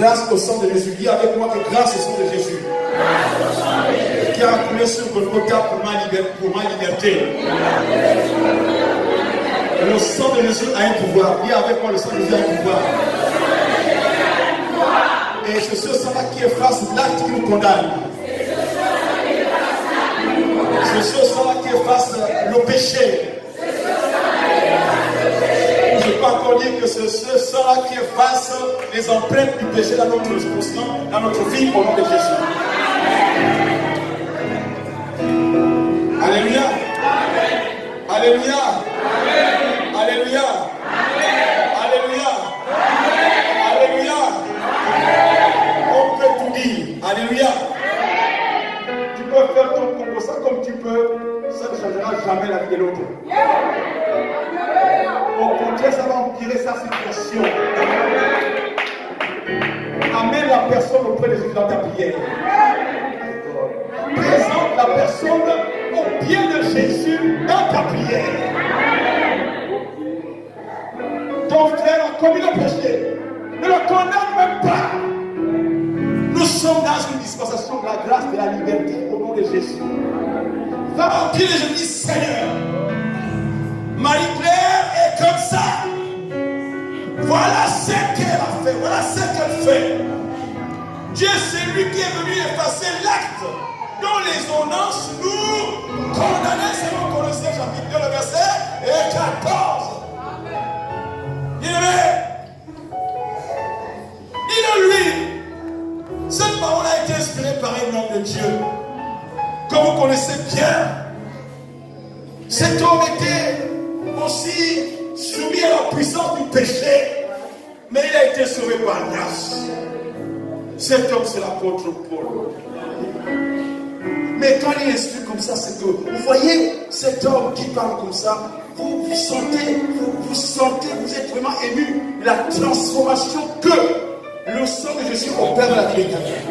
grâce au sang de Jésus. Dis avec moi que grâce au sang de Jésus. Qui a coulé sur Golgotha pour ma liberté. Le sang de Jésus a un pouvoir. Dis avec moi, le sang de Jésus a un pouvoir. Et c'est ce sang-là qui efface l'acte qui nous condamne. C'est ce sang-là qui efface le péché. Je peux encore dire que c'est ce sang-là qui efface les empreintes du péché dans notre conscience, dans notre vie, au nom de Jésus. Alléluia. Alléluia. Alléluia. Alléluia. Alléluia. On peut tout dire. Alléluia. Tu peux faire ton combo ça comme tu peux. Ça ne changera jamais la vie de l'autre. Au contraire, ça va empirer sa situation. Amène la personne auprès de Jésus dans ta prière. Présente la personne au pied de Jésus dans ta prière. Ton frère a commis le péché. Ne le condamne même pas. Nous sommes dans une dispensation de la grâce et de la liberté au nom de Jésus. Va au pied de Jésus, dis Seigneur, Marie-Claire est comme ça. Voilà ce qu'elle a fait. Voilà ce qu'elle fait. Dieu, c'est lui qui est venu effacer l'acte dont les ordonnances nous condamnaient selon Colossiens chapitre 2, le verset 14. Bien-aimé, dis-le-lui. Cette parole a été inspirée par un homme de Dieu que vous connaissez bien. Cet homme était aussi soumis à la puissance du péché, mais il a été sauvé par grâce. Cet homme, c'est l'apôtre Paul. Mais quand il inspire comme ça, c'est que vous voyez cet homme qui parle comme ça, vous sentez, vous êtes vraiment ému de la transformation que le sang de Jésus opère dans la vie de quelqu'un.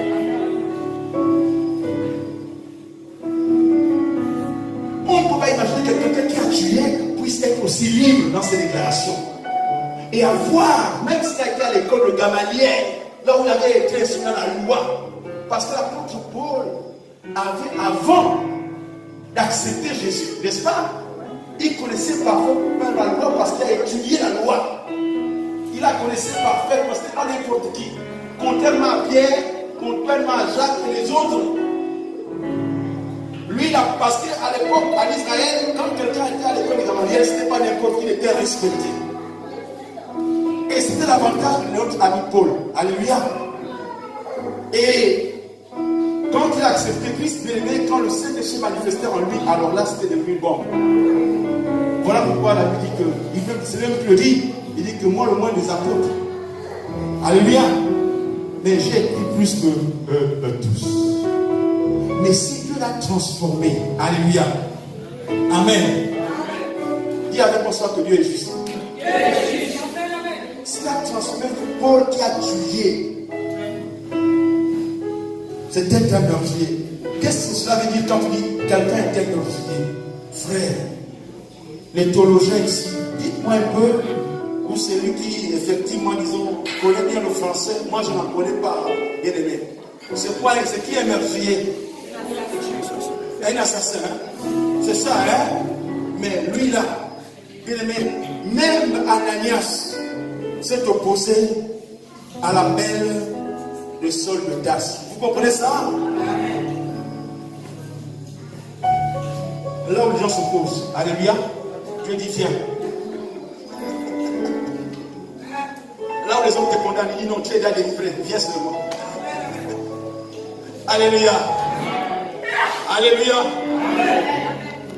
On ne peut pas imaginer que quelqu'un qui a tué puisse être aussi libre dans ses déclarations. Et avoir, même s'il a été à l'école de Gamaliel, là où il avait été instruit dans la loi, parce que l'apôtre Paul avait, avant d'accepter Jésus, n'est-ce pas? Il connaissait parfaitement la loi parce qu'il a étudié la loi. Il la connaissait parfaitement, c'était pas n'importe qui. Contrairement à Pierre, contrairement à Jacques et les autres. Lui, parce qu'à l'époque, à Israël, quand quelqu'un était à l'école de Gamaliel, ce n'était pas n'importe qui, il était respecté. Et c'était l'avantage de notre ami Paul. Alléluia. Et quand il a accepté Christ, quand le Saint-Esprit manifestait en lui, alors là, c'était devenu bon. Voilà pourquoi la Bible dit que, c'est même plus le dit, il dit que moi, le moins des apôtres. Alléluia. Mais j'ai été plus que tous. Mais si Dieu l'a transformé, alléluia. Amen. Dis avec moi ça que Dieu est juste. S'il a transformé Paul qui a tué, c'était un meurtrier. Qu'est-ce que cela veut dire quand tu dis quelqu'un est un meurtrier? Frère, les théologiens ici, dites-moi un peu, ou celui qui, effectivement, disons, connaît bien le français, moi je n'en connais pas, bien aimé. C'est quoi, c'est qui est meurtrier? Un assassin, hein? C'est ça, hein? Mais lui là, bien aimé, même Ananias s'est opposé à l'appel de Saul de Tarse. Vous comprenez ça? Là où les gens s'opposent, alléluia, Dieu dit viens. Là où les hommes te condamnent, ils disent non, tu es déjà délivré, viens seulement. Alléluia. Alléluia.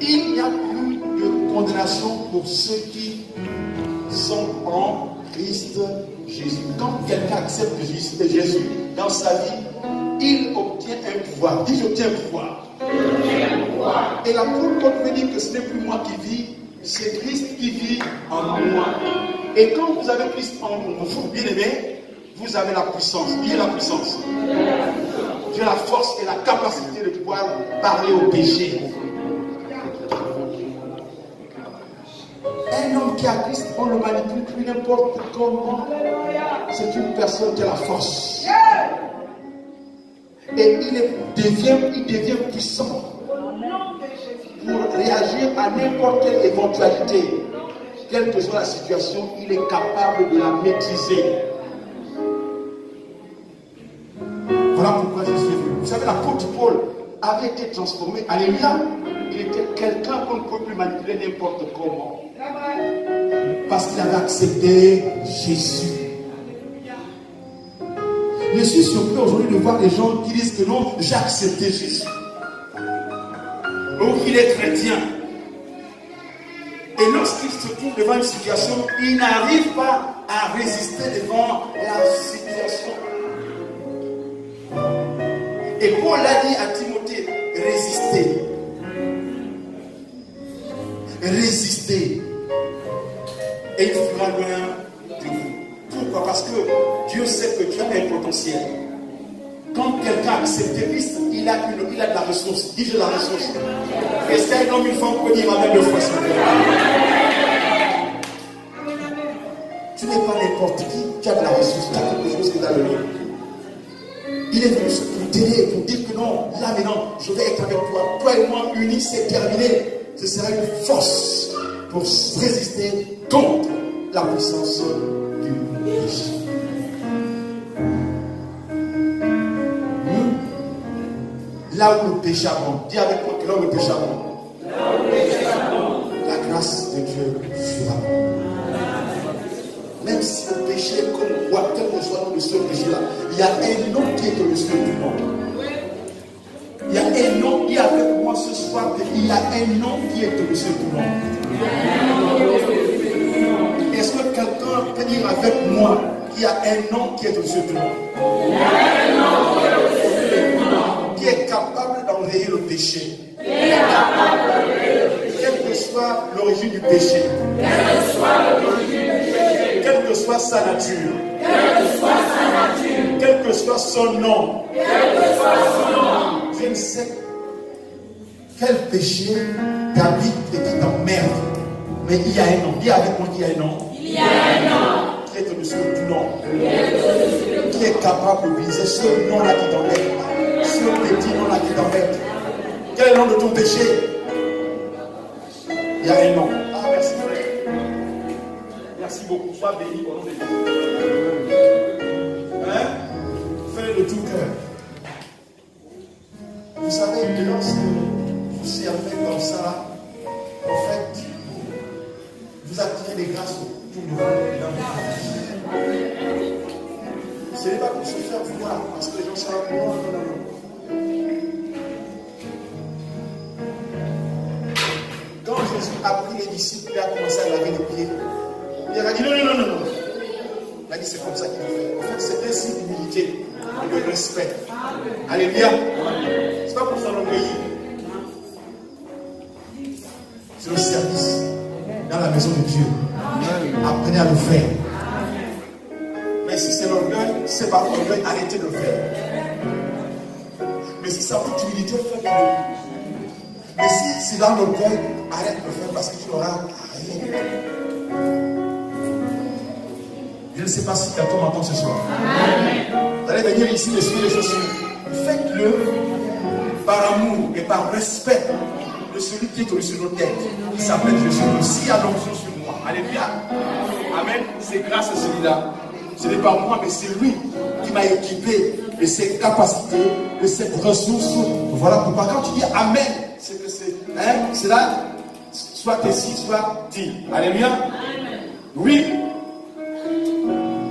Il n'y a plus de condamnation pour ceux qui sont en Christ Jésus. Quand quelqu'un accepte Jésus dans sa vie, il obtient un pouvoir. Dis, j'obtiens un pouvoir. Et l'apôtre Paul veut dire que ce n'est plus moi qui vis, c'est Christ qui vit en moi. Et quand vous avez Christ en vous, bien aimé, vous avez la puissance. Dis la puissance. J'ai la force et la capacité de pouvoir parler au péché. Un homme qui a Christ, on le manipule plus n'importe comment. C'est une personne qui a la force. Et il devient puissant pour réagir à n'importe quelle éventualité. Quelle que soit la situation, il est capable de la maîtriser. Voilà pourquoi je suis venu. Vous savez, l'apôtre Paul avait été transformé. Alléluia. Il était quelqu'un qu'on ne peut plus manipuler n'importe comment. Parce qu'il avait accepté Jésus. Je suis surpris aujourd'hui de voir des gens qui disent que non, j'ai accepté Jésus. Donc il est chrétien. Et lorsqu'il se trouve devant une situation, il n'arrive pas à résister devant la situation. Et Paul a dit à Timothée, résistez. Résistez. Et il fera loin de vous. Pourquoi? Parce que Dieu sait que tu as un potentiel. Quand quelqu'un a accepté Christ, il a de la ressource. Dis j'ai la ressource. Est-ce qu'un homme, une femme peut dire amen deux fois? Tu n'es pas n'importe qui. Tu as de la ressource. Tu as quelque chose que tu as donné. Il est venu pour t'aider, pour dire que non, là maintenant, je vais être avec toi. Toi et moi unis, c'est terminé. Ce sera une force pour résister contre la puissance du péché. Là où le péché abonde, dis avec moi que là où le péché abonde, la grâce de Dieu sera. Même si le péché est comme roi, quel que soit le seul péché là, il y a un nom qui est au-dessus du nom. Il y a un nom qui est avec moi ce soir, il y a un nom qui est au-dessus du nom. Est-ce que quelqu'un peut dire avec moi qu'il y a un nom qui est au-dessus du nom? Qui est capable d'enrayer le péché. Quelle que soit l'origine du péché. Quelle que soit sa nature. Quel que soit son nom. Je ne sais quel péché t'habite et qui t'emmerde. Mais il y a un nom. Dis avec moi qu'il y a un nom. Il y a un nom. Qui est au-dessus du nom. Qui est capable de briser ce nom-là qui t'emmerde. Ce petit nom-là qui t'emmerde. Quel est le nom de ton péché? Il y a un nom. Ah, merci frère. Merci beaucoup. Sois béni au nom de Jésus. Hein? Fais-le de tout cœur. Vous savez que lorsque vous servez comme ça, en fait, vous attirez les grâces tout le monde. Ce n'est pas pour se faire voir, parce que les gens savent non. Quand Jésus a pris les disciples et a commencé à laver les pieds, il a dit non. Il a dit c'est comme ça qu'il faut faire. En fait, c'est un signe d'humilité et de respect. Alléluia. C'est pas pour s'enorgueillir. C'est le service dans la maison de Dieu. Apprenez à le faire. Mais si c'est l'orgueil, c'est pas l'orgueil, arrêtez de le faire. Mais si ça vous d'humilité, faites-le. Mais si c'est dans l'orgueil, arrête de le faire parce que tu n'auras rien. Je ne sais pas si quelqu'un m'entend ce soir. Vous allez venir ici, les suivre les chaussures. Faites-le par amour et par respect de celui qui est au-dessus de nos têtes, qui s'appelle Jésus. S'il y a l'onction sur moi, alléluia. Amen. C'est grâce à celui-là. Ce n'est pas moi, mais c'est lui qui m'a équipé de ses capacités, de ses ressources. Voilà pourquoi quand tu dis Amen, c'est que c'est là, soit ici, soit dit. Alléluia. Oui.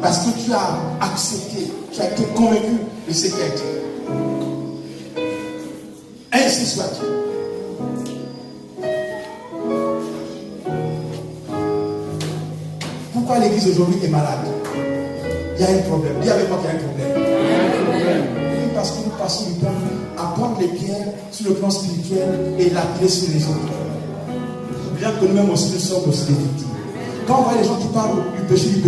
Parce que tu as accepté, tu as été convaincu de ce qui a été. Ainsi soit-il. Pourquoi l'église aujourd'hui est malade? Il y a un problème. Dis avec moi qu'il y a un problème. Oui, parce que nous passons du temps à prendre les pierres sur le plan spirituel et l'appeler sur les autres. Bien que nous-mêmes aussi nous sommes aussi des victimes. Quand on voit les gens qui parlent du péché, il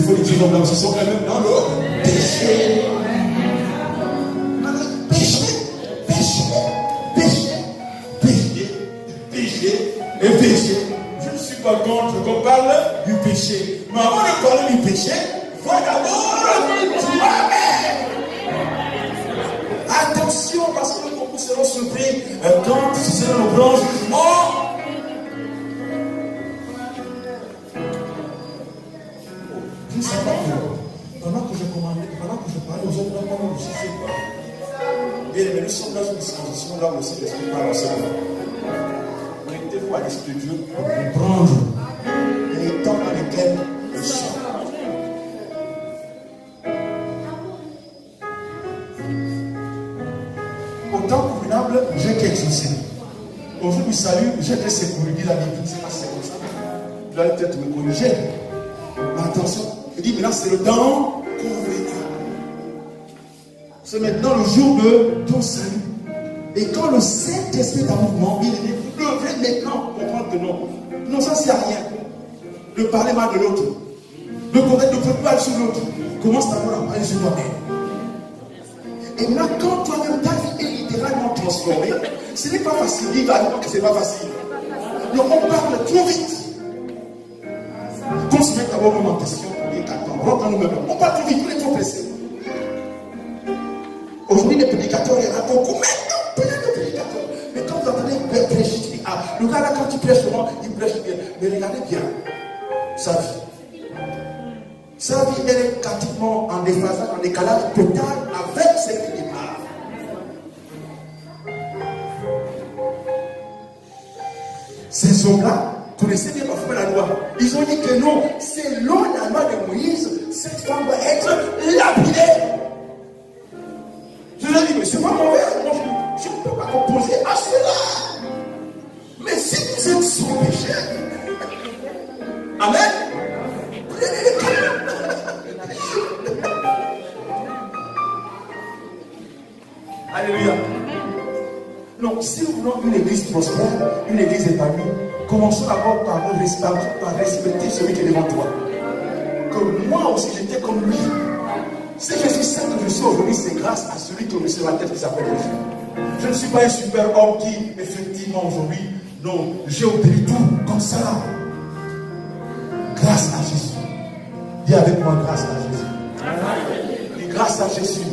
faut les dire non, là, ce sont eux-mêmes dans le péché. Péché. par contre qu'on parle du péché. Mais avant de parler du péché, il faut d'abord toi-même. Attention, parce que beaucoup seront surpris quand ce sera le grand jugement. Je ne sais pas que pendant que je parlais aux autres, pendant que je sais pas. Bien aimé, nous sommes dans une disposition là où aussi l'Esprit parle ensemble. Connectez-vous à l'Esprit de Dieu pour comprendre les temps dans lesquels nous sommes. Au temps convenable, j'ai qu'exaucé. Aujourd'hui, salut, j'ai que c'est pour lui dire la Bible, c'est pas si c'est comme ça. Il doit peut-être me corriger. Mais attention, il dit maintenant c'est le temps convenable. C'est maintenant le jour de ton salut. Et quand le Saint-Esprit est en mouvement, il devrait maintenant comprendre que non. Non, ça ne sert à rien. De parler mal de l'autre. De connaître le peuple mal sur l'autre. Commence d'abord à parler sur toi-même. Et maintenant, quand toi-même ta vie est littéralement transformée, ce n'est pas facile. Il va dire que ce n'est pas facile. Donc on parle trop vite. Qu'on se mette d'abord en question. On parle trop vite, on est trop pressé. Aujourd'hui, les prédicateurs, il y en a beaucoup. Maintenant, plein de prédicateurs. Mais quand vous entendez prêcher, tu dis, ah, le gars là, quand il prêche souvent, il prêche bien. Mais regardez bien sa vie. Sa vie, elle est pratiquement en déphasage, en décalage total avec ce qu'il parle. Ces hommes-là connaissaient bien parfois la loi. Ils ont dit que non, selon la loi de Moïse, cette femme va être lapidée. Je leur ai dit, mais c'est pas mauvais. Moi, je ne peux pas m'opposer à cela. Mais si vous êtes sans péché, amen. Prenez le calme. Alléluia. Donc, si nous voulons une église prospère, une église épanouie, commençons d'abord par respecter celui qui est devant toi. Que moi aussi j'étais comme lui. Si je suis saint que je suis aujourd'hui, c'est grâce à celui qui est sur la tête qui s'appelle Jésus. Je ne suis pas un super homme qui, effectivement, aujourd'hui, non, j'ai obtenu tout comme ça. Grâce à Jésus. Dis avec moi, grâce à Jésus. Et grâce à Jésus.